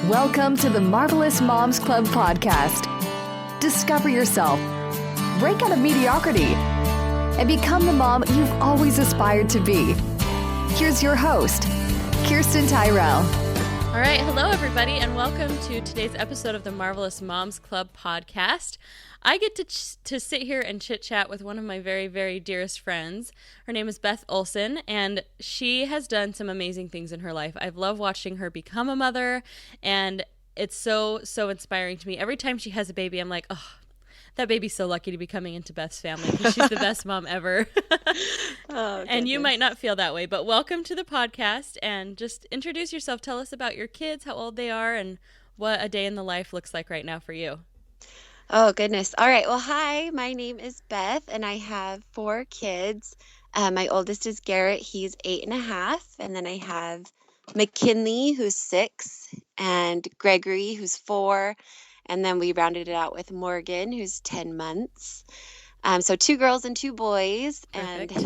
Welcome to the Marvelous Moms Club podcast. Discover yourself, break out of mediocrity, and become the mom you've always aspired to be. Here's your host, Kirsten Tyrell. All right, hello everybody, and welcome to today's episode of the Marvelous Moms Club podcast. I get to sit here and chit-chat with one of my very, very dearest friends. Her name is Beth Olsen, and she has done some amazing things in her life. I've loved watching her become a mother, and it's so inspiring to me. Every time she has a baby, I'm like, oh, that baby's so lucky to be coming into Beth's family because she's the best mom ever. And you might not feel that way, but welcome to the podcast, and just introduce yourself. Tell us about your kids, how old they are, and what a day in the life looks like right now for you. Oh, goodness. All right. Well, hi, my name is Beth, and I have 4 kids. My oldest is Garrett. He's 8.5. And then I have McKinley, who's 6, and Gregory, who's 4. And then we rounded it out with Morgan, who's 10 months. So 2 girls and 2 boys. Perfect.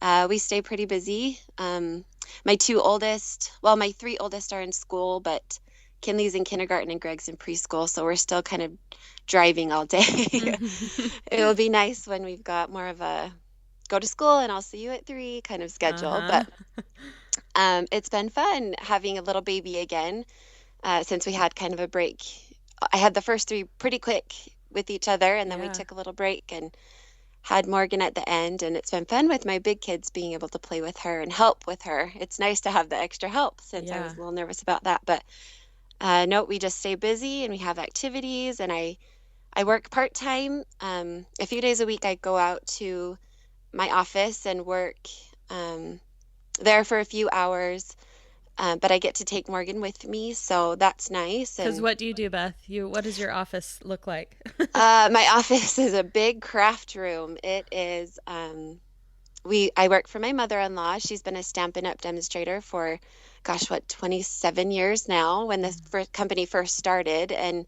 And we stay pretty busy. My 3 oldest are in school, but Kinley's in kindergarten and Greg's in preschool, so we're still kind of driving all day. It will be nice when we've got more of a go to school and I'll see you at 3 kind of schedule. But it's been fun having a little baby again since we had kind of a break. I had the first 3 pretty quick with each other, and then we took a little break and had Morgan at the end, and it's been fun with my big kids being able to play with her and help with her. It's nice to have the extra help since I was a little nervous about that, but no, we just stay busy and we have activities, and I work part-time. A few days a week I go out to my office and work there for a few hours, but I get to take Morgan with me, so that's nice. Because what do you do, Beth? What does your office look like? My office is a big craft room. It is, I work for my mother-in-law. She's been a Stampin' Up! Demonstrator for 27 years now, when this company first started, and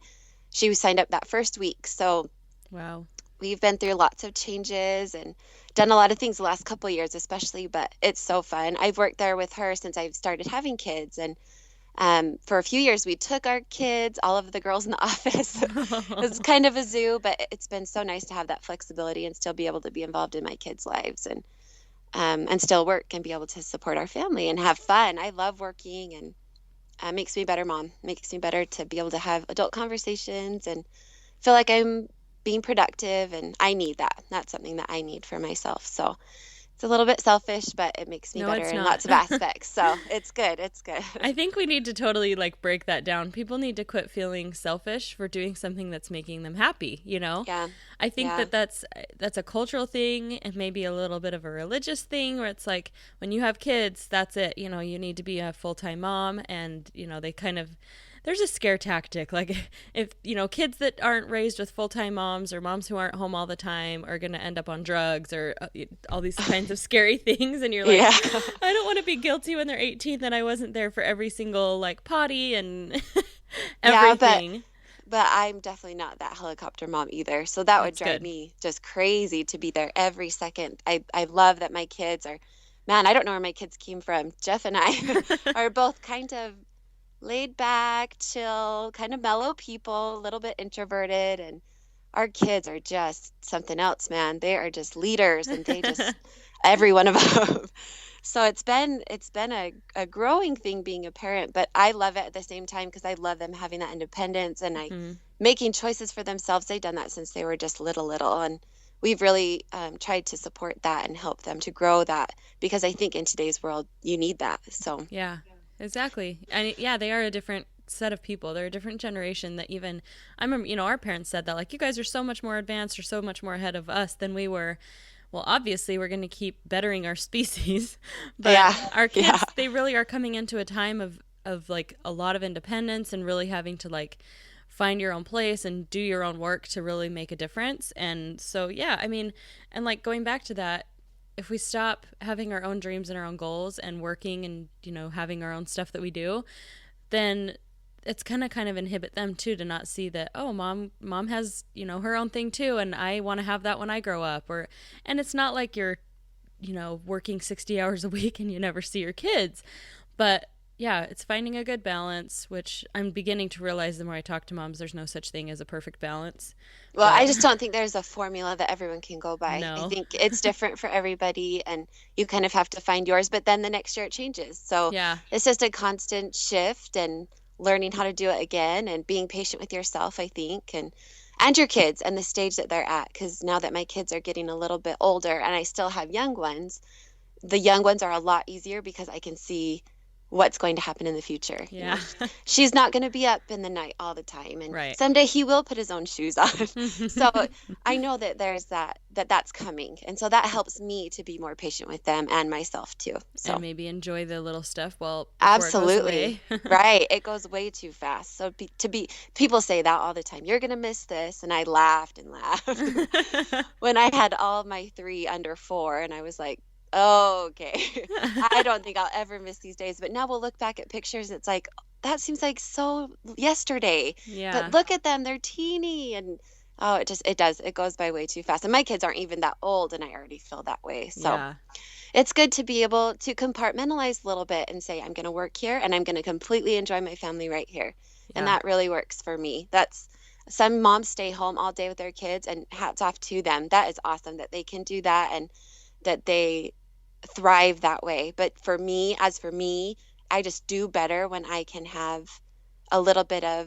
she was signed up that first week. So wow, we've been through lots of changes and done a lot of things the last couple of years, especially, but it's so fun. I've worked there with her since I've started having kids, and for a few years we took our kids, all of the girls in the office. It was kind of a zoo, but it's been so nice to have that flexibility and still be able to be involved in my kids' lives, and still work and be able to support our family and have fun. I love working, and makes me a better mom. Makes me better to be able to have adult conversations and feel like I'm being productive, and I need that. That's something that I need for myself. So it's a little bit selfish, but it makes me better in lots of aspects. So it's good. It's good. I think we need to totally break that down. People need to quit feeling selfish for doing something that's making them happy, you know? Yeah. I think that's a cultural thing, and maybe a little bit of a religious thing, where it's like when you have kids, that's it. You know, you need to be a full-time mom, and, you know, there's a scare tactic. Like, if, you know, kids that aren't raised with full-time moms, or moms who aren't home all the time, are going to end up on drugs or all these kinds of scary things. And you're like, I don't want to be guilty when they're 18 that I wasn't there for every single potty and everything. Yeah, but I'm definitely not that helicopter mom either. So that would drive me just crazy to be there every second. I love that my kids are, man, I don't know where my kids came from. Jeff and I are both kind of laid back, chill, kind of mellow people, a little bit introverted, and our kids are just something else, man. They are just leaders, and they just every one of them. So it's been a growing thing being a parent, but I love it at the same time because I love them having that independence and making choices for themselves. They've done that since they were just little, and we've really tried to support that and help them to grow that, because I think in today's world you need that. So yeah. Exactly. And they are a different set of people. They're a different generation that even, I remember, you know, our parents said that, you guys are so much more advanced or so much more ahead of us than we were. Well, obviously we're going to keep bettering our species, but our kids, they really are coming into a time of a lot of independence and really having to find your own place and do your own work to really make a difference. And so, I mean, and going back to that, if we stop having our own dreams and our own goals and working and, you know, having our own stuff that we do, then it's kind of inhibit them too, to not see that, oh, mom has, you know, her own thing too, and I want to have that when I grow up. And it's not like you're, you know, working 60 hours a week and you never see your kids, but yeah, it's finding a good balance, which I'm beginning to realize the more I talk to moms, there's no such thing as a perfect balance. Well, I But just don't think there's a formula that everyone can go by. I no. think it's different for everybody, and you kind of have to find yours, but then the next year it changes. So Yeah. it's just a constant shift and learning how to do it again and being patient with yourself, I think, and your kids and the stage that they're at. Because now that my kids are getting a little bit older and I still have young ones, the young ones are a lot easier because I can see what's going to happen in the future. Yeah. She's not going to be up in the night all the time, and Right. someday he will put his own shoes on. So I know that there's that's coming, and so that helps me to be more patient with them and myself too. So And maybe enjoy the little stuff before absolutely. it goes away. Right, it goes way too fast. So people say that all the time, you're going to miss this, and I laughed and laughed when I had all of my 3 under 4, and I was like, oh, okay. I don't think I'll ever miss these days. But now we'll look back at pictures. It's like, that seems like so yesterday. Yeah. But look at them. They're teeny. And oh, it does. It goes by way too fast. And my kids aren't even that old, and I already feel that way. So Yeah. it's good to be able to compartmentalize a little bit and say, I'm going to work here and I'm going to completely enjoy my family right here. And Yeah. that really works for me. Some moms stay home all day with their kids, and hats off to them. That is awesome that they can do that and that they thrive that way. But for me, I just do better when I can have a little bit of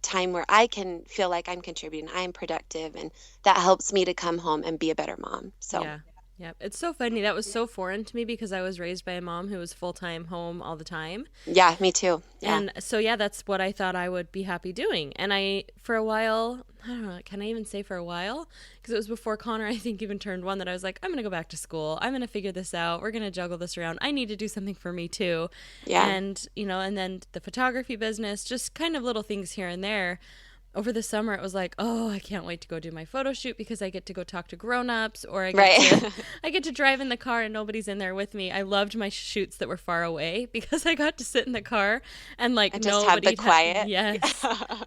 time where I can feel like I'm contributing, I'm productive, and that helps me to come home and be a better mom. So Yeah. Yeah. It's so funny. That was so foreign to me because I was raised by a mom who was full-time home all the time. yeah, me too. Yeah. And so, yeah, that's what I thought I would be happy doing. And for a while, I don't know, can I even say for a while? Because it was before Connor, I think, even turned 1 that I was like, I'm going to go back to school. I'm going to figure this out. We're going to juggle this around. I need to do something for me too. Yeah. And, and then the photography business, just kind of little things here and there. Over the summer, it was like, oh, I can't wait to go do my photo shoot because I get to go talk to grown-ups, or I get to drive in the car and nobody's in there with me. I loved my shoots that were far away because I got to sit in the car and just have the quiet. Yes.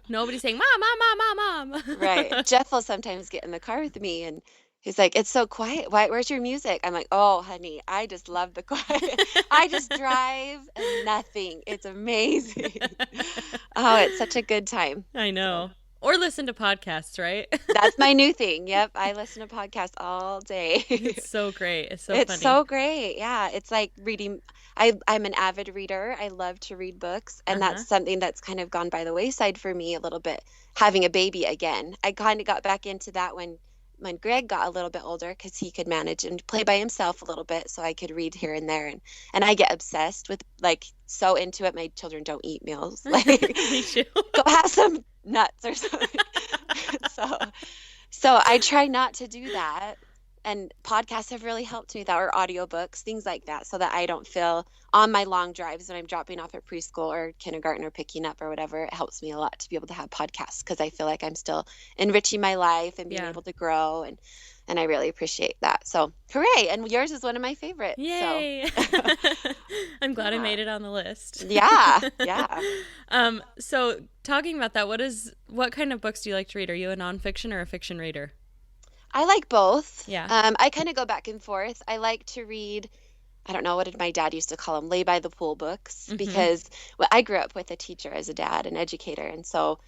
Nobody's saying, Mom, Mom, Mom, Mom, Mom. Right. Jeff will sometimes get in the car with me, and he's like, it's so quiet. Where's your music? I'm like, oh, honey, I just love the quiet. I just drive and nothing. It's amazing. Oh, it's such a good time. I know. Or listen to podcasts, right? That's my new thing. Yep. I listen to podcasts all day. It's so great. It's so It's funny. so great. Yeah. It's like reading. I'm an avid reader. I love to read books. And that's something that's kind of gone by the wayside for me a little bit, having a baby again. I kind of got back into that when Greg got a little bit older, because he could manage and play by himself a little bit, so I could read here and there. And I get obsessed with, like, so into it. My children don't eat meals. Like, Me too. go have some nuts or something. So I try not to do that. And podcasts have really helped me, that, or audiobooks, things like that, so that I don't feel on my long drives when I'm dropping off at preschool or kindergarten or picking up or whatever. It helps me a lot to be able to have podcasts, because I feel like I'm still enriching my life and being able to grow. And I really appreciate that. So hooray. And yours is one of my favorites. Yay. So. I'm glad I made it on the list. Yeah. Yeah. So talking about that, what kind of books do you like to read? Are you a nonfiction or a fiction reader? I like both. Yeah. I kind of go back and forth. I like to read, I don't know, what did my dad used to call them? Lay by the pool books, because I grew up with a teacher as a dad, an educator. And so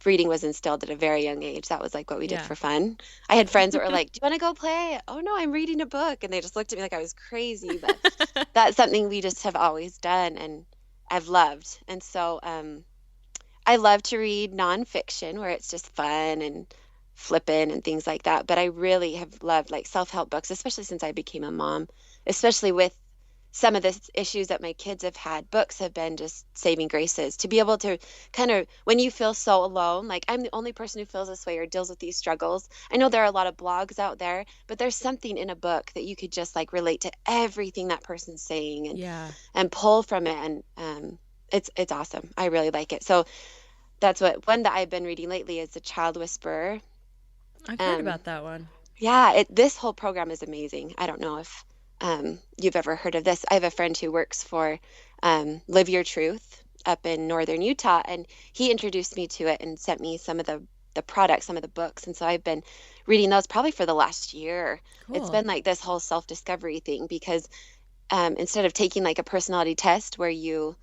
reading was instilled at a very young age. That was like what we did for fun. I had friends that were like, do you want to go play? Oh no, I'm reading a book. And they just looked at me like I was crazy. But that's something we just have always done and I've loved. And so I love to read nonfiction, where it's just fun and flippin' and things like that. But I really have loved, like, self-help books, especially since I became a mom, especially with some of the issues that my kids have had. Books have been just saving graces to be able to kind of, when you feel so alone, like, I'm the only person who feels this way or deals with these struggles. I know there are a lot of blogs out there, but there's something in a book that you could just, like, relate to everything that person's saying and pull from it. And it's awesome. I really like it. So that's one that I've been reading lately is The Child Whisperer. I've heard about that one. Yeah, this whole program is amazing. I don't know if you've ever heard of this. I have a friend who works for Live Your Truth up in northern Utah, and he introduced me to it and sent me some of the products, some of the books. And so I've been reading those probably for the last year. Cool. It's been like this whole self-discovery thing, because instead of taking like a personality test where you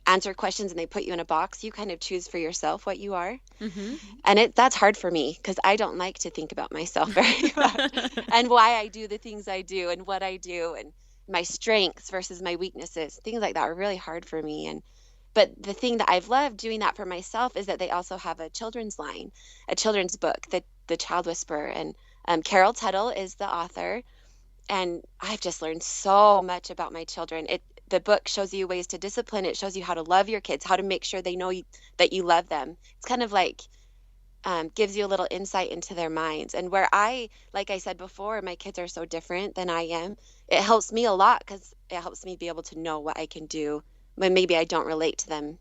answer questions and they put you in a box. You kind of choose for yourself what you are. Mm-hmm. And that's hard for me because I don't like to think about myself very much and why I do the things I do and what I do and my strengths versus my weaknesses. Things like that are really hard for me. But the thing that I've loved doing that for myself is that they also have a children's line, a children's book, The Child Whisperer. And Carol Tuttle is the author. And I've just learned so much about my children. The book shows you ways to discipline. It shows you how to love your kids, how to make sure they know that you love them. It's kind of like gives you a little insight into their minds. And where like I said before, my kids are so different than I am. It helps me a lot because it helps me be able to know what I can do when maybe I don't relate to them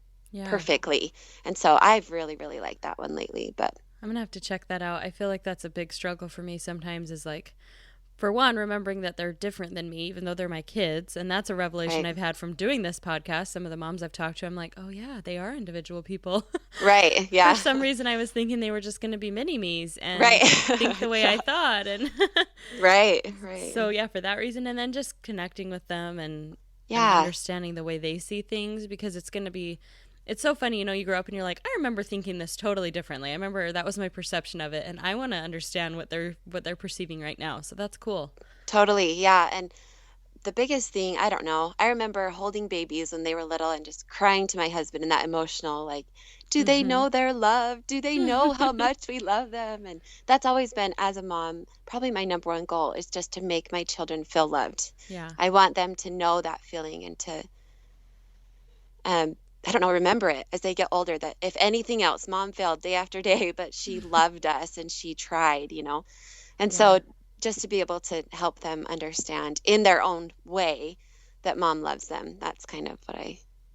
perfectly. And so I've really, really liked that one lately. But I'm going to have to check that out. I feel like that's a big struggle for me sometimes is like, for one, remembering that they're different than me, even though they're my kids. And that's a revelation I've had from doing this podcast. Some of the moms I've talked to, I'm like, oh, yeah, they are individual people. Right. Yeah. For some reason, I was thinking they were just going to be mini-me's and think the way I thought. And Right. So, yeah, for that reason. And then just connecting with them and understanding the way they see things, because it's going to be... It's so funny, you grow up and you're like, I remember thinking this totally differently. I remember that was my perception of it, and I want to understand what they're perceiving right now. So that's cool. Totally, yeah. And the biggest thing, I don't know, I remember holding babies when they were little and just crying to my husband in that emotional, like, do they know they're loved? Do they know how much we love them? And that's always been, as a mom, probably my number one goal is just to make my children feel loved. Yeah. I want them to know that feeling and to I don't know, remember it as they get older, that if anything else, mom failed day after day, but she loved us and she tried, And so just to be able to help them understand in their own way that mom loves them, that's kind of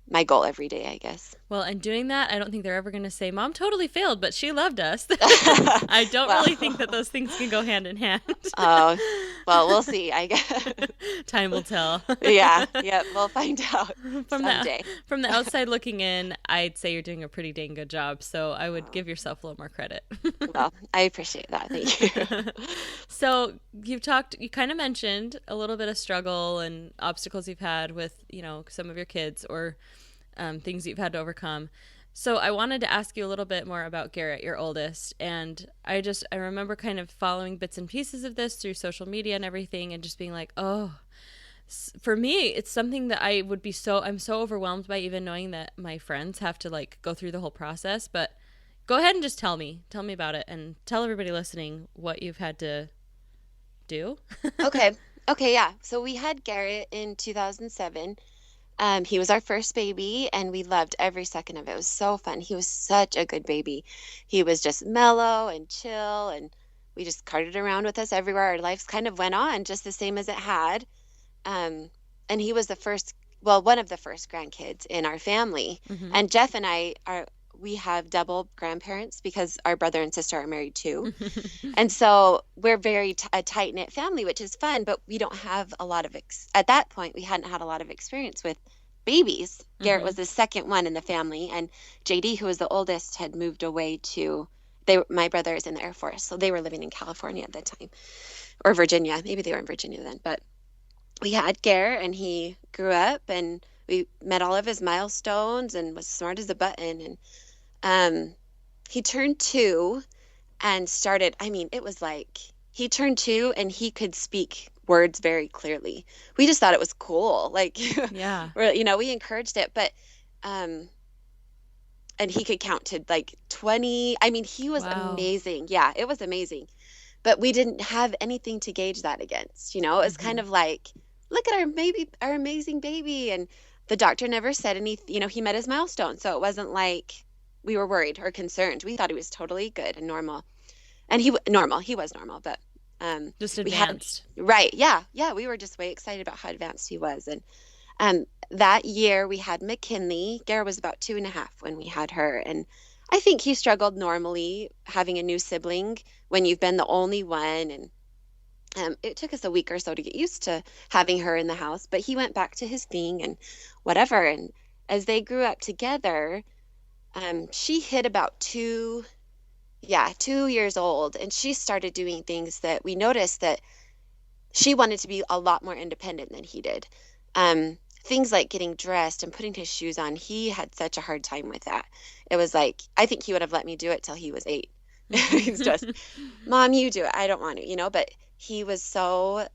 my goal every day, I guess. Well, and doing that, I don't think they're ever going to say, Mom totally failed, but she loved us. I don't really think that those things can go hand in hand. Oh, well, we'll see, I guess. Time will tell. Yeah, we'll find out someday. From the outside looking in, I'd say you're doing a pretty dang good job, so I would give yourself a little more credit. Well, I appreciate that. Thank you. So you kind of mentioned a little bit of struggle and obstacles you've had with, some of your kids or things you've had to overcome. So I wanted to ask you a little bit more about Garrett, your oldest. And I remember kind of following bits and pieces of this through social media and everything and just being like, oh, for me, it's something that I'm so overwhelmed by even knowing that my friends have to go through the whole process. But go ahead and just tell me about it and tell everybody listening what you've had to do. Okay, yeah. So we had Garrett in 2007. He was our first baby, and we loved every second of it. It was so fun. He was such a good baby. He was just mellow and chill, and we just carted around with us everywhere. Our lives kind of went on just the same as it had. And he was one of the first grandkids in our family. Mm-hmm. And Jeff and we have double grandparents because our brother and sister are married too. And so we're very a tight-knit family, which is fun, but we don't have a lot of, at that point, we hadn't had a lot of experience with babies. Garrett was the second one in the family, and JD, who was the oldest, had moved away my brother is in the Air Force, so they were living in California at that time, or Virginia. Maybe they were in Virginia then, but we had Garrett, and he grew up, and we met all of his milestones and was smart as a button. And he turned 2 and started, it was like he turned 2 and he could speak words very clearly. We just thought it was cool. Yeah. We encouraged it, but, and he could count to 20. He was amazing. Yeah, it was amazing. But we didn't have anything to gauge that against, It was kind of like, look at our amazing baby. And the doctor never said anything, he met his milestone. So it wasn't like we were worried or concerned. We thought he was totally good and normal. And he was normal, but just advanced. Right. Yeah. We were just way excited about how advanced he was. And that year we had McKinley. Garrett was about 2.5 when we had her. And I think he struggled normally having a new sibling when you've been the only one. And it took us a week or so to get used to having her in the house, but he went back to his thing and whatever. And as they grew up together, she hit about 2 years old, and she started doing things that we noticed that she wanted to be a lot more independent than he did. things like getting dressed and putting his shoes on, he had such a hard time with that. It was like, I think he would have let me do it till he was 8. He's just, Mom, you do it. I don't want to, but he was so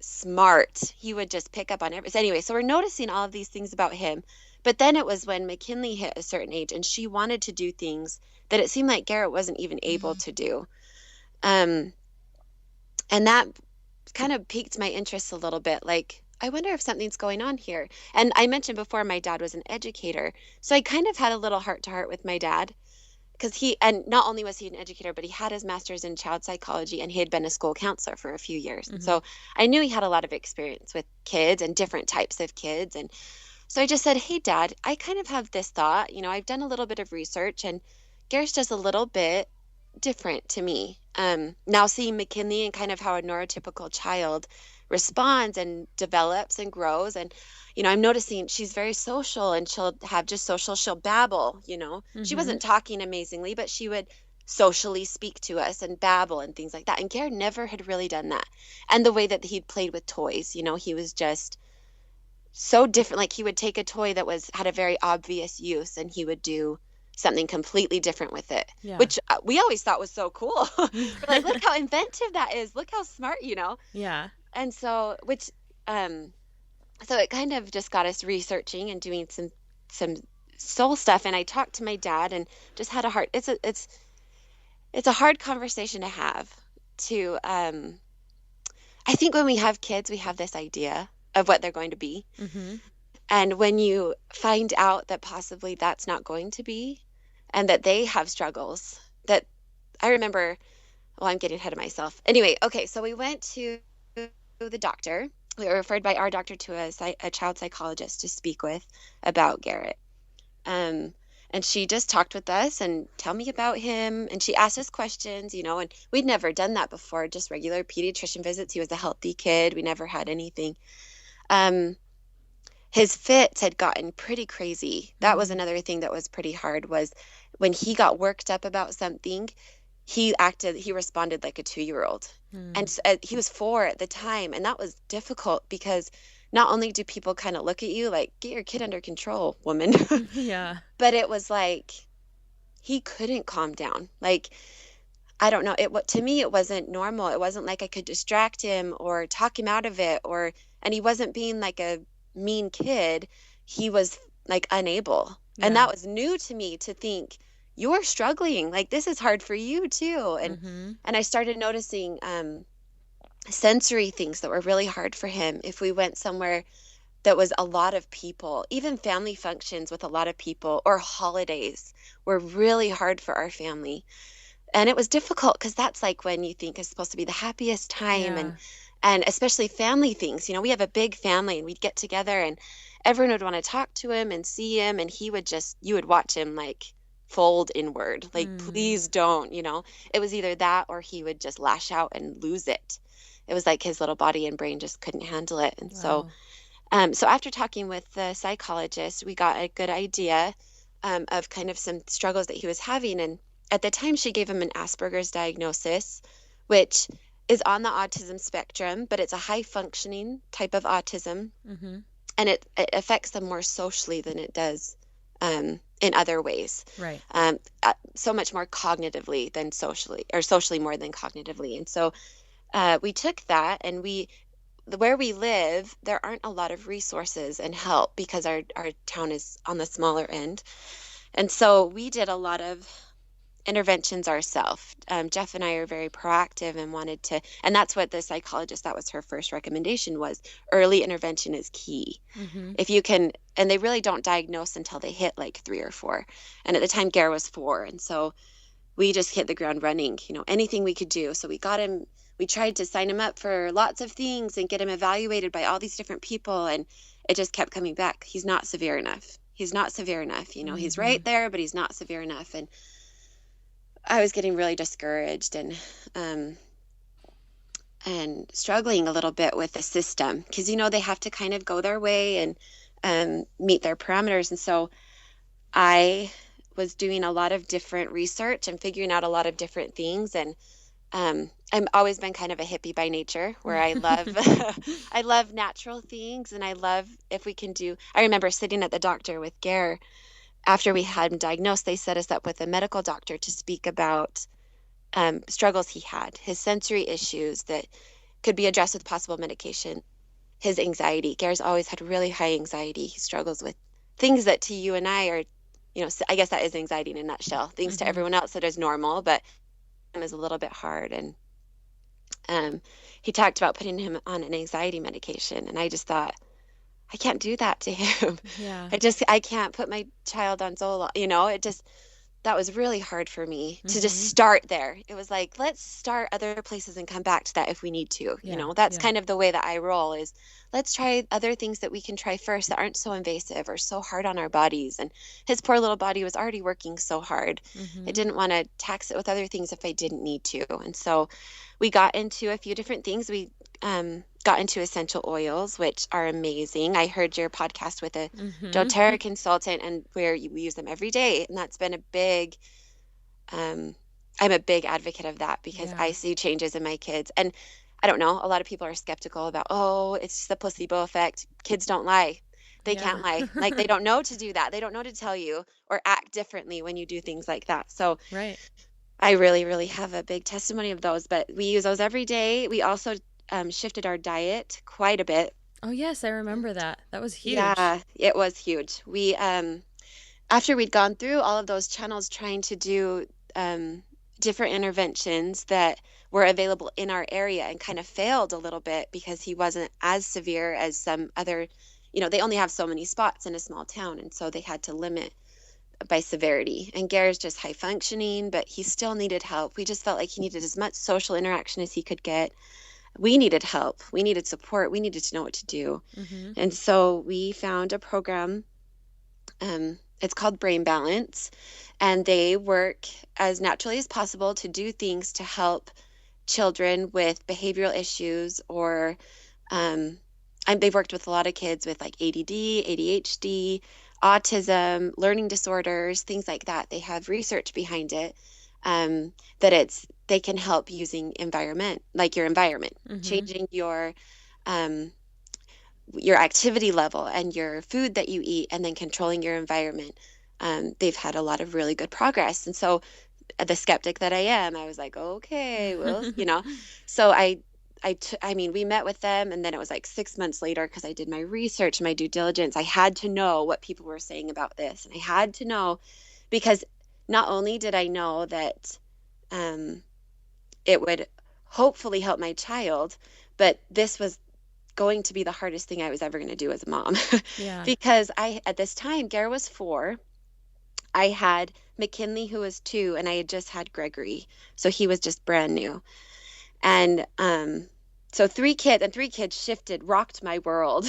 smart. He would just pick up on everything. Anyway, so we're noticing all of these things about him. But then it was when McKinley hit a certain age and she wanted to do things that it seemed like Garrett wasn't even able to do. And that kind of piqued my interest a little bit. Like, I wonder if something's going on here. And I mentioned before, my dad was an educator. So I kind of had a little heart to heart with my dad, because and not only was he an educator, but he had his master's in child psychology and he had been a school counselor for a few years. Mm-hmm. So I knew he had a lot of experience with kids and different types of kids. And so I just said, hey, Dad, I kind of have this thought, I've done a little bit of research and Garrett's just a little bit different to me. Now seeing McKinley and kind of how a neurotypical child responds and develops and grows. And, I'm noticing she's very social and she'll babble, Mm-hmm. She wasn't talking amazingly, but she would socially speak to us and babble and things like that. And Garrett never had really done that. And the way that he'd played with toys, he was just so different. Like he would take a toy that had a very obvious use and he would do something completely different with it, which we always thought was so cool. We're like, look how inventive that is. Look how smart, Yeah. And so, so it kind of just got us researching and doing some soul stuff. And I talked to my dad and just had a heart. It's a hard conversation to have I think when we have kids, we have this idea of what they're going to be. Mm-hmm. And when you find out that possibly that's not going to be, and that they have struggles, that I remember, I'm getting ahead of myself. Anyway, okay, so we went to the doctor. We were referred by our doctor to a child psychologist to speak with about Garrett. And she just talked with us and tell me about him. And she asked us questions, and we'd never done that before, just regular pediatrician visits. He was a healthy kid. We never had anything. His fits had gotten pretty crazy. That was another thing that was pretty hard, was when he got worked up about something, he responded like a 2-year-old. And he was 4 at the time. And that was difficult because not only do people kind of look at you like, get your kid under control, woman. Yeah. But it was like, he couldn't calm down. Like, I don't know. To me, it wasn't normal. It wasn't like I could distract him or talk him out of it, and he wasn't being like a mean kid. He was like unable. Yeah. And that was new to me, to think, you're struggling, like this is hard for you too. And and I started noticing sensory things that were really hard for him. If we went somewhere that was a lot of people, even family functions with a lot of people, or holidays were really hard for our family. And it was difficult because that's like when you think is supposed to be the happiest time. Yeah. And especially family things, we have a big family and we'd get together and everyone would want to talk to him and see him. And you would watch him like fold inward, like, please don't, it was either that or he would just lash out and lose it. It was like his little body and brain just couldn't handle it. And wow. So after talking with the psychologist, we got a good idea of kind of some struggles that he was having. And at the time she gave him an Asperger's diagnosis, which is on the autism spectrum, but it's a high functioning type of autism. Mm-hmm. And it affects them more socially than it does in other ways. Right. So much more cognitively than socially, or socially more than cognitively. And so we took that, and where we live, there aren't a lot of resources and help because our town is on the smaller end. And so we did a lot of interventions ourselves. Jeff and I are very proactive and wanted to, and that's what the psychologist, that was her first recommendation, was early intervention is key. Mm-hmm. If you can, and they really don't diagnose until they hit like 3 or 4. And at the time Garrett was 4. And so we just hit the ground running, anything we could do. So we got him, we tried to sign him up for lots of things and get him evaluated by all these different people. And it just kept coming back. He's not severe enough. He's not severe enough. Mm-hmm. He's right there, but he's not severe enough. And I was getting really discouraged and struggling a little bit with the system because, they have to kind of go their way and meet their parameters. And so I was doing a lot of different research and figuring out a lot of different things. And I'm always been kind of a hippie by nature, where I love I love natural things, and I love if we can do. I remember sitting at the doctor with Garrett after we had him diagnosed. They set us up with a medical doctor to speak about struggles he had, his sensory issues that could be addressed with possible medication, his anxiety. Garrett's always had really high anxiety. He struggles with things that to you and I are, I guess that is anxiety in a nutshell. Things to everyone else that is normal, but him is a little bit hard. And he talked about putting him on an anxiety medication, and I just thought, I can't do that to him. Yeah. I can't put my child on Zoloft. That was really hard for me to just start there. It was like, let's start other places and come back to that if we need to. That's kind of the way that I roll, is let's try other things that we can try first that aren't so invasive or so hard on our bodies. And his poor little body was already working so hard. I didn't want to tax it with other things if I didn't need to. And so we got into a few different things. We got into essential oils, which are amazing. I heard your podcast with a doTERRA consultant, and where we use them every day. And that's been a big, I'm a big advocate of that, because I see changes in my kids. And I don't know, a lot of people are skeptical about, it's just the placebo effect. Kids don't lie. They can't lie. Like, they don't know to do that. They don't know to tell you or act differently when you do things like that. So I really, really have a big testimony of those, but we use those every day. We also shifted our diet quite a bit. Oh yes, I remember that. That was huge. Yeah, it was huge. We after we'd gone through all of those channels trying to do different interventions that were available in our area, and kind of failed a little bit because he wasn't as severe as some other, they only have so many spots in a small town, and so they had to limit by severity. And Garrett's just high functioning, but he still needed help. We just felt like he needed as much social interaction as he could get. We needed help. We needed support. We needed to know what to do. And so we found a program. It's called Brain Balance, and they work as naturally as possible to do things to help children with behavioral issues, or they've worked with a lot of kids with like ADD, ADHD, autism, learning disorders, things like that. They have research behind it, that they can help using your environment, changing your activity level and your food that you eat, and then controlling your environment. They've had a lot of really good progress. And so the skeptic that I am, I was like, okay, well, so we met with them, and then it was like 6 months later, because I did my research, my due diligence. I had to know what people were saying about this. And I had to know, because not only did I know that it would hopefully help my child, but this was going to be the hardest thing I was ever going to do as a mom. Because at this time, Garrett was 4. I had McKinley, who was 2, and I had just had Gregory. So he was just brand new. And so 3 kids rocked my world.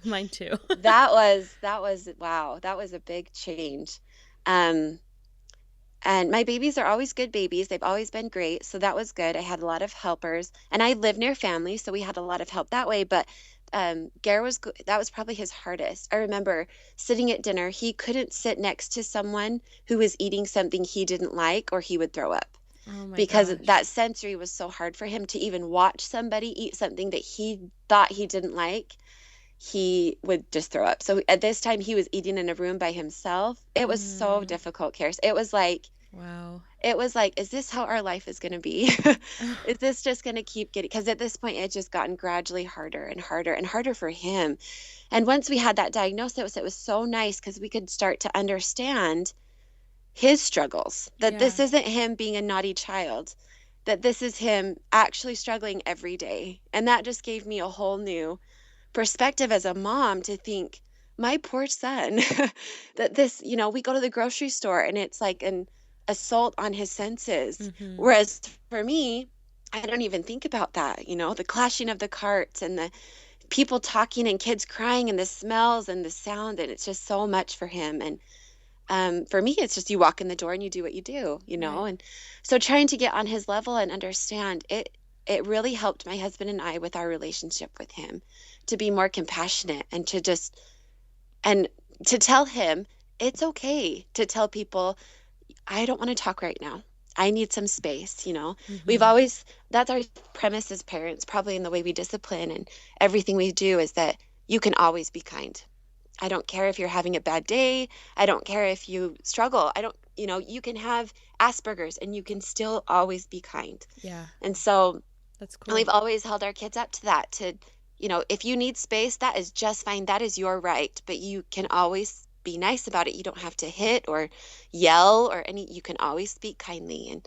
Mine too. that was wow. That was a big change. And my babies are always good babies. They've always been great. So that was good. I had a lot of helpers, and I live near family, so we had a lot of help that way. But Garrett that was probably his hardest. I remember sitting at dinner. He couldn't sit next to someone who was eating something he didn't like, or he would throw up. Because that sensory was so hard for him to even watch somebody eat something that he thought he didn't like. He would just throw up. So at this time, he was eating in a room by himself. It was so difficult, Karis. It was like, wow. It was like, is this how our life is going to be? Is this just going to keep getting, because at this point, it just gotten gradually harder and harder and harder for him. And once we had that diagnosis, it was so nice, because we could start to understand his struggles, that this isn't him being a naughty child, that this is him actually struggling every day. And that just gave me a whole new perspective as a mom, to think, my poor son, that this, we go to the grocery store and it's like an assault on his senses. Whereas for me, I don't even think about that, the clashing of the carts and the people talking and kids crying and the smells and the sound, and it's just so much for him. And for me, it's just you walk in the door and you do what you do, Right. And so trying to get on his level and understand it, it really helped my husband and I with our relationship with him, to be more compassionate, and to tell him it's okay to tell people, I don't want to talk right now. I need some space, you know. We've Mm-hmm. always, that's our premise as parents, probably in the way we discipline and everything we do, is that you can always be kind. I don't care if you're having a bad day. I don't care if you struggle. I don't, you know, you can have Aspergers and you can still always be kind. Yeah, And so that's we've cool. always held our kids up to that, to, you know, if you need space, that is just fine. That is your right. But you can always be nice about it. You don't have to hit or yell or any, you can always speak kindly.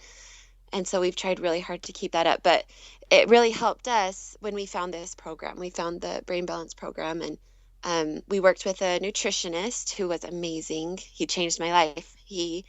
And so we've tried really hard to keep that up. But it really helped us when we found this program. We found the Brain Balance program, and we worked with a nutritionist who was amazing. He changed my life. He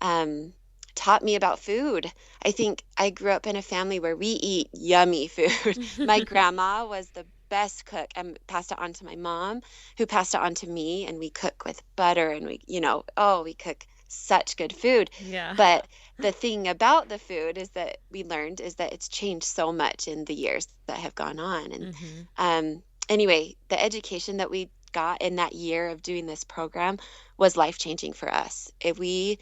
um, taught me about food. I think I grew up in a family where we eat yummy food. My grandma was the best cook and passed it on to my mom, who passed it on to me. And we cook with butter, and we, you know, oh, we cook such good food. Yeah. But the thing about the food is that we learned is that it's changed so much in the years that have gone on. And Mm-hmm. anyway, the education that we got in that year of doing this program was life changing for us. If we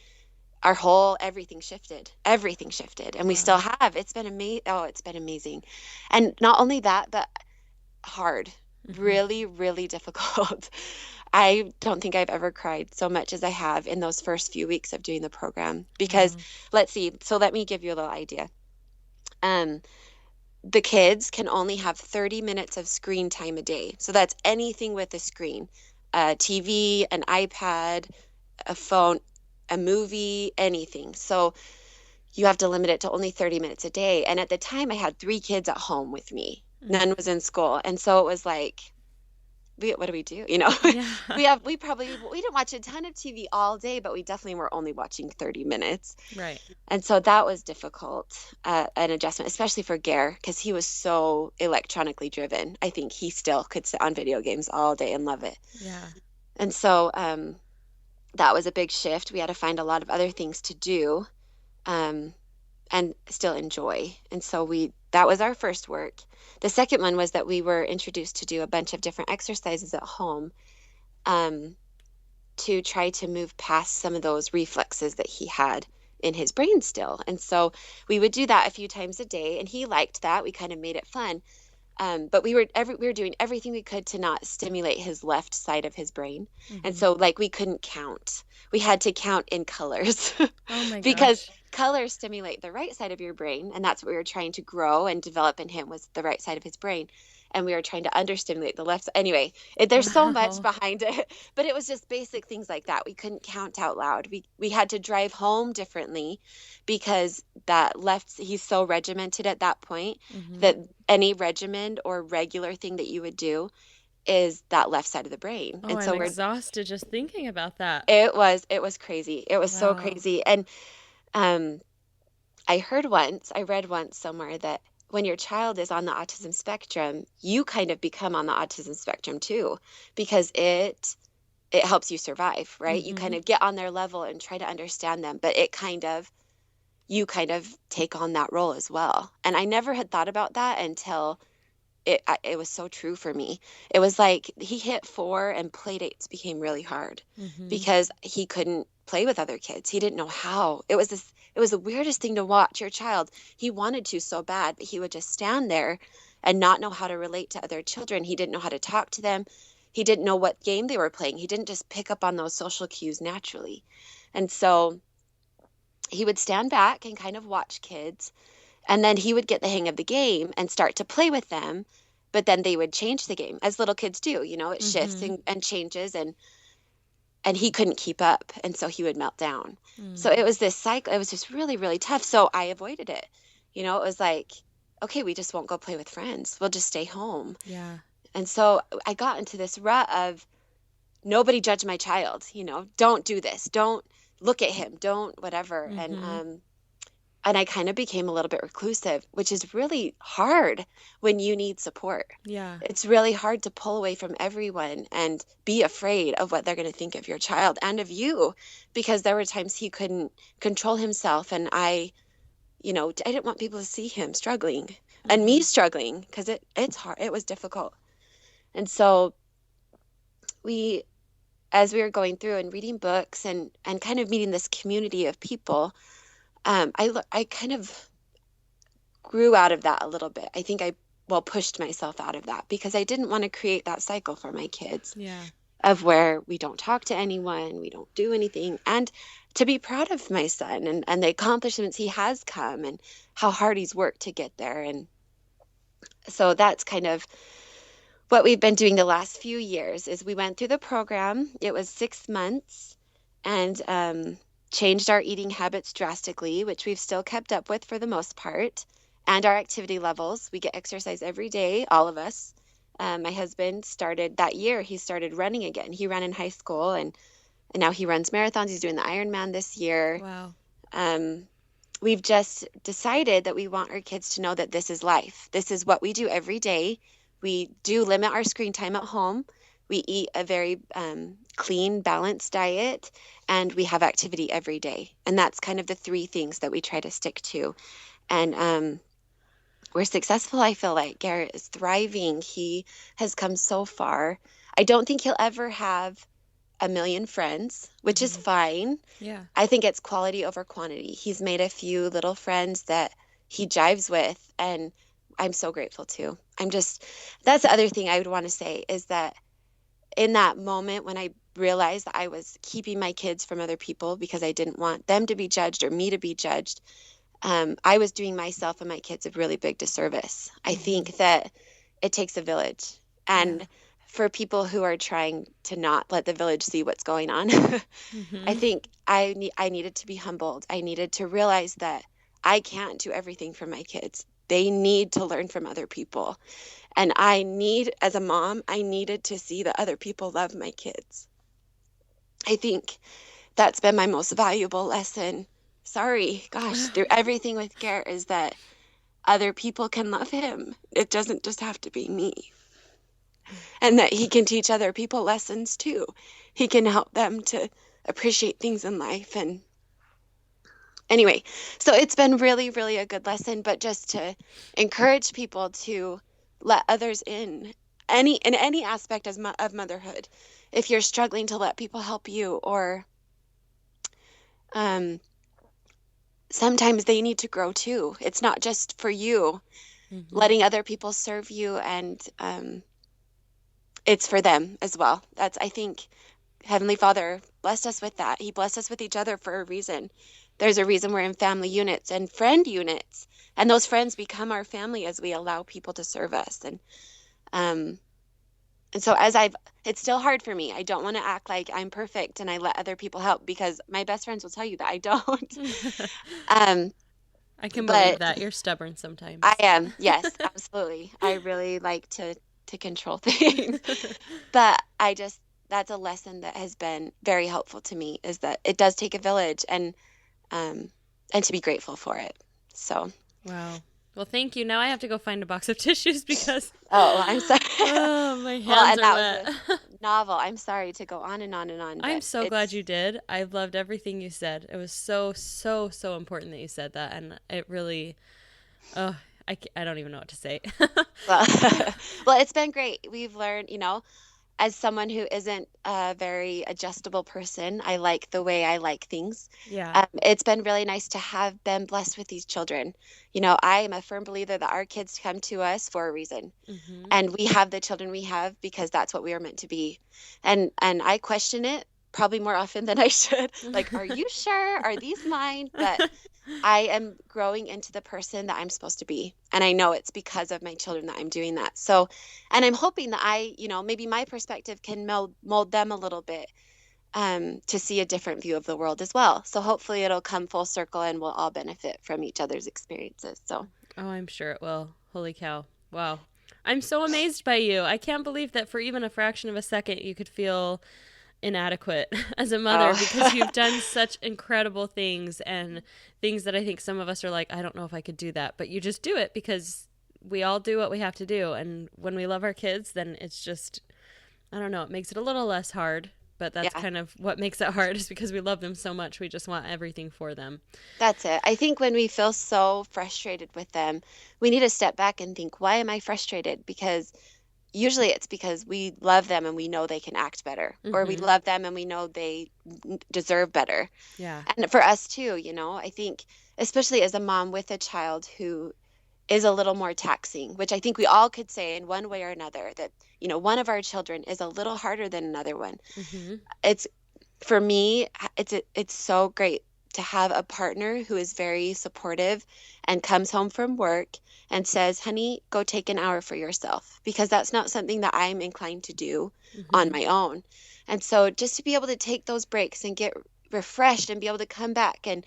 our whole everything shifted, and we still Wow. have. It's been amazing. Oh, it's been amazing. And not only that, but hard, Mm-hmm. really, really difficult. I don't think I've ever cried so much as I have in those first few weeks of doing the program, because Wow. let's see, so let me give you a little idea. um the kids can only have 30 minutes of screen time a day, so that's anything with a screen, a TV, an iPad, a phone, a movie, anything. So you have to limit it to only 30 minutes a day. And at the time, I had 3 kids at home with me. Mm. None was in school. And so it was like, what do we do? You know, Yeah. we didn't watch a ton of TV all day, but we definitely were only watching 30 minutes. Right. And so that was difficult, an adjustment, especially for Garrett, because he was so electronically driven. I think he still could sit on video games all day and love it. Yeah. And so that was a big shift. We had to find a lot of other things to do. Um, and still enjoy. And so that was our first work. The second one was that we were introduced to do a bunch of different exercises at home, um, to try to move past some of those reflexes that he had in his brain still. And so we would do that a few times a day, and he liked that. We kind of made it fun. But we were doing everything we could to not stimulate his left side of his brain. And Mm-hmm. so, like, we couldn't count. We had to count in colors Oh my because gosh. colors stimulate the right side of your brain, and that's what we were trying to grow and develop in him, was the right side of his brain. And we were trying to understimulate the left side. Anyway, there's so much Wow. behind it, but it was just basic things like that. We couldn't count out loud. We had to drive home differently, because he's so regimented at that point, Mm-hmm. that any regimen or regular thing that you would do is that left side of the brain. Oh, And I'm so exhausted just thinking about that. it was crazy. It was so Wow. crazy. And um I read once somewhere that when your child is on the autism spectrum, you kind of become on the autism spectrum too, because it helps you survive, right? You kind Mm-hmm. of get on their level and try to understand them, but you kind of take on that role as well. And I never had thought about that until it was so true for me. It was like he hit 4 and play dates became really hard, Mm-hmm. because he couldn't play with other kids. He didn't know how. It was the weirdest thing to watch your child. He wanted to so bad, but he would just stand there and not know how to relate to other children. He didn't know how to talk to them. He didn't know what game they were playing. He didn't just pick up on those social cues naturally. And so he would stand back and kind of watch kids, and then he would get the hang of the game and start to play with them. But then they would change the game, as little kids do. You know, it shifts Mm-hmm. and changes, and he couldn't keep up. And so he would melt down. So Mm. it was this cycle. It was just really, really tough. So I avoided it. You know, it was like, okay, we just won't go play with friends. We'll just stay home. Yeah. And so I got into this rut of, nobody judge my child. You know, don't do this. Don't look at him. Don't whatever. Mm-hmm. And I kind of became a little bit reclusive, which is really hard when you need support. Yeah. It's really hard to pull away from everyone and be afraid of what they're going to think of your child and of you, because there were times he couldn't control himself. And I didn't want people to see him struggling and me Mm-hmm. struggling, because it's hard. It was difficult. And so we, as we were going through and reading books and kind of meeting this community of people, I kind of grew out of that a little bit. I think pushed myself out of that because I didn't want to create that cycle for my kids Yeah. of where we don't talk to anyone, we don't do anything, and to be proud of my son and the accomplishments he has come and how hard he's worked to get there. And so that's kind of what we've been doing the last few years is we went through the program. It was 6 months and changed our eating habits drastically, which we've still kept up with for the most part, and our activity levels. We get exercise every day, all of us. My husband started that year, he started running again. He ran in high school and now he runs marathons. He's doing the Ironman this year. Wow. We've just decided that we want our kids to know that this is life. This is what we do every day. We do limit our screen time at home. We eat a very clean, balanced diet, and we have activity every day. And that's kind of the three things that we try to stick to. And we're successful, I feel like. Garrett is thriving. He has come so far. I don't think he'll ever have a million friends, which is fine. Yeah. I think it's quality over quantity. He's made a few little friends that he jives with, and I'm so grateful too. That's the other thing I would want to say is that in that moment when I realized that I was keeping my kids from other people because I didn't want them to be judged or me to be judged, I was doing myself and my kids a really big disservice. I think that it takes a village. And for people who are trying to not let the village see what's going on, I think I needed to be humbled. I needed to realize that I can't do everything for my kids. They need to learn from other people. And as a mom, I needed to see that other people love my kids. I think that's been my most valuable lesson. Through everything with Garrett is that other people can love him. It doesn't just have to be me. And that he can teach other people lessons too. He can help them to appreciate things in life. And anyway, so it's been really, really a good lesson, but just to encourage people to let others in any aspect of motherhood. If you're struggling to let people help you, or sometimes they need to grow too. It's not just for you, letting other people serve you, and it's for them as well. I think Heavenly Father blessed us with that. He blessed us with each other for a reason. There's a reason we're in family units and friend units, and those friends become our family as we allow people to serve us. And so it's still hard for me. I don't want to act like I'm perfect and I let other people help, because my best friends will tell you that I don't. I can believe that. You're stubborn sometimes. I am. Yes, absolutely. I really like to control things. But that's a lesson that has been very helpful to me, is that it does take a village, and to be grateful for it. So. Wow. Well, thank you. Now I have to go find a box of tissues because. Oh, I'm sorry. Oh, my hands are wet. Was a novel. I'm sorry to go on and on and on. I'm so glad you did. I loved everything you said. It was so, so, so important that you said that, and it really. I don't even know what to say. Well, it's been great. We've learned, as someone who isn't a very adjustable person, I like the way I like things. Yeah. It's been really nice to have been blessed with these children. I am a firm believer that our kids come to us for a reason. And we have the children we have because that's what we are meant to be. And I question it probably more often than I should. Like, are you sure? Are these mine? But I am growing into the person that I'm supposed to be. And I know it's because of my children that I'm doing that. So, and I'm hoping that maybe my perspective can mold them a little bit to see a different view of the world as well. So hopefully it'll come full circle and we'll all benefit from each other's experiences. So. Oh, I'm sure it will. Holy cow. Wow. I'm so amazed by you. I can't believe that for even a fraction of a second you could feel inadequate as a mother, because you've done such incredible things, and things that I think some of us are like, I don't know if I could do that, but you just do it because we all do what we have to do. And when we love our kids, then it's just, I don't know, it makes it a little less hard, but that's kind of what makes it hard, is because we love them so much. We just want everything for them. That's it. I think when we feel so frustrated with them, we need to step back and think, why am I frustrated? Because usually it's because we love them and we know they can act better, or we love them and we know they deserve better. Yeah. And for us too, I think, especially as a mom with a child who is a little more taxing, which I think we all could say in one way or another that, one of our children is a little harder than another one. It's, for me, it's so great to have a partner who is very supportive and comes home from work and says, honey, go take an hour for yourself, because that's not something that I'm inclined to do on my own. And so just to be able to take those breaks and get refreshed and be able to come back and,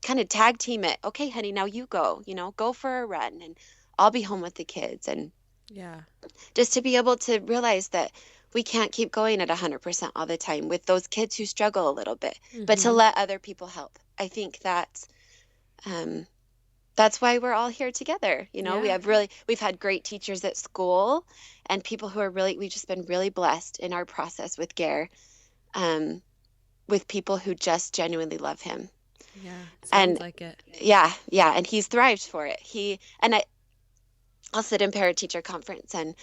kind of tag team it. Okay, honey, now you go, go for a run and I'll be home with the kids. And yeah, just to be able to realize that we can't keep going at 100% all the time with those kids who struggle a little bit, but to let other people help. I think that's why we're all here together. We've had great teachers at school and people who are we've just been really blessed in our process with Garrett, with people who just genuinely love him. Yeah. Sounds like it. Yeah. Yeah. And he's thrived for it. I'll sit in parent teacher conference and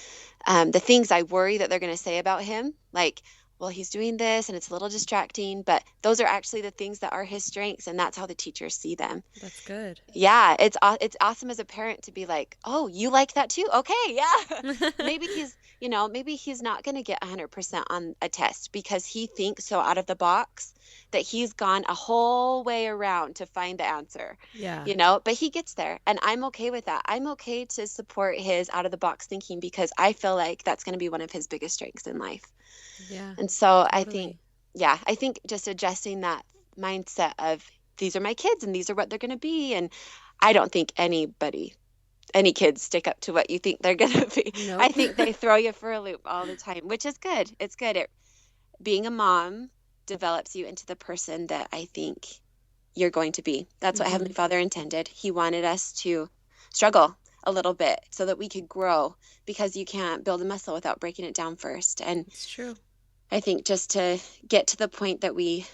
the things I worry that they're going to say about him, like, well, he's doing this and it's a little distracting, but those are actually the things that are his strengths, and that's how the teachers see them. That's good. Yeah, it's awesome as a parent to be like, oh, you like that too? Okay, yeah. Maybe he's not going to get 100% on a test because he thinks so out of the box that he's gone a whole way around to find the answer. Yeah. But he gets there, and I'm okay with that. I'm okay to support his out of the box thinking because I feel like that's going to be one of his biggest strengths in life. Yeah. And so totally. I think just adjusting that mindset of these are my kids and these are what they're going to be. And I don't think any kids stick up to what you think they're going to be. Nope. I think they throw you for a loop all the time, which is good. It's good. Being a mom develops you into the person that I think you're going to be. That's what Heavenly Father intended. He wanted us to struggle a little bit so that we could grow, because you can't build a muscle without breaking it down first. And it's true. I think just to get to the point that we,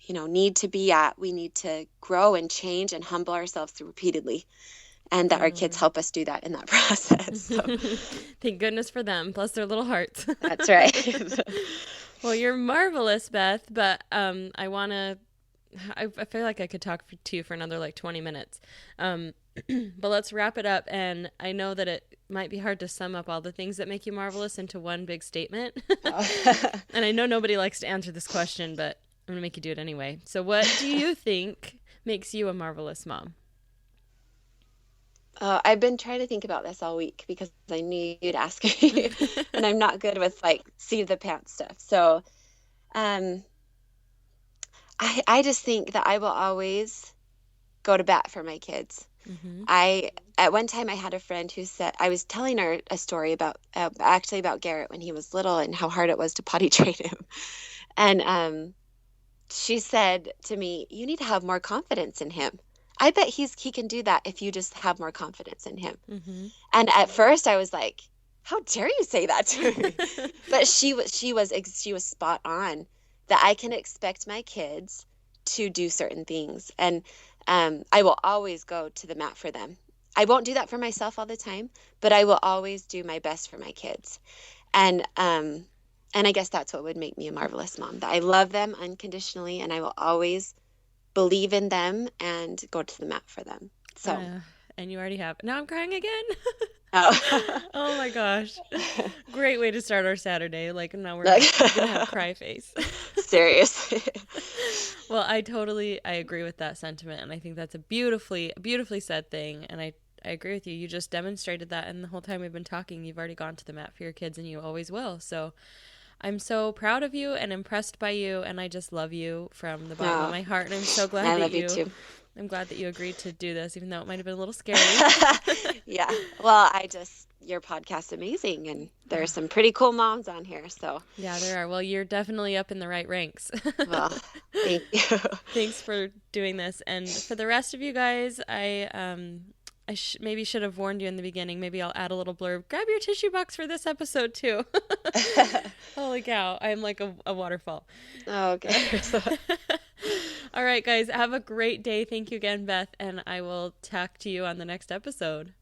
need to be at, we need to grow and change and humble ourselves repeatedly. And that our kids help us do that in that process. So. Thank goodness for them, plus their little hearts. That's right. Well, you're marvelous, Beth, but I feel like I could talk to you for another 20 minutes. But let's wrap it up. And I know that it might be hard to sum up all the things that make you marvelous into one big statement. And I know nobody likes to answer this question, but I'm going to make you do it anyway. So what do you think makes you a marvelous mom? I've been trying to think about this all week because I knew you'd ask me, and I'm not good with seat of the pants stuff. So, I just think that I will always go to bat for my kids. At one time I had a friend who said, I was telling her a story about Garrett when he was little and how hard it was to potty train him. And, she said to me, you need to have more confidence in him. I bet he can do that if you just have more confidence in him. And at first I was like, how dare you say that to me? But she was spot on, that I can expect my kids to do certain things. And I will always go to the mat for them. I won't do that for myself all the time, but I will always do my best for my kids. And I guess that's what would make me a marvelous mom, that I love them unconditionally and I will always believe in them and go to the mat for them. So, and you already have. Now I'm crying again. Oh, oh my gosh. Great way to start our Saturday. Now we're going to have cry face. Seriously. Well, I agree with that sentiment. And I think that's a beautifully said thing. And I agree with you. You just demonstrated that. And the whole time we've been talking, you've already gone to the mat for your kids and you always will. So I'm so proud of you and impressed by you. And I just love you from the bottom of my heart. And I'm so glad I love you too. I'm glad that you agreed to do this, even though it might have been a little scary. Yeah. Well, your podcast's amazing, and there are some pretty cool moms on here. So yeah, there are. Well, you're definitely up in the right ranks. Well, thank you. Thanks for doing this. And for the rest of you guys, I maybe should have warned you in the beginning. Maybe I'll add a little blurb. Grab your tissue box for this episode too. Holy cow. I'm like a waterfall. Oh, okay. All right, guys. Have a great day. Thank you again, Beth. And I will talk to you on the next episode.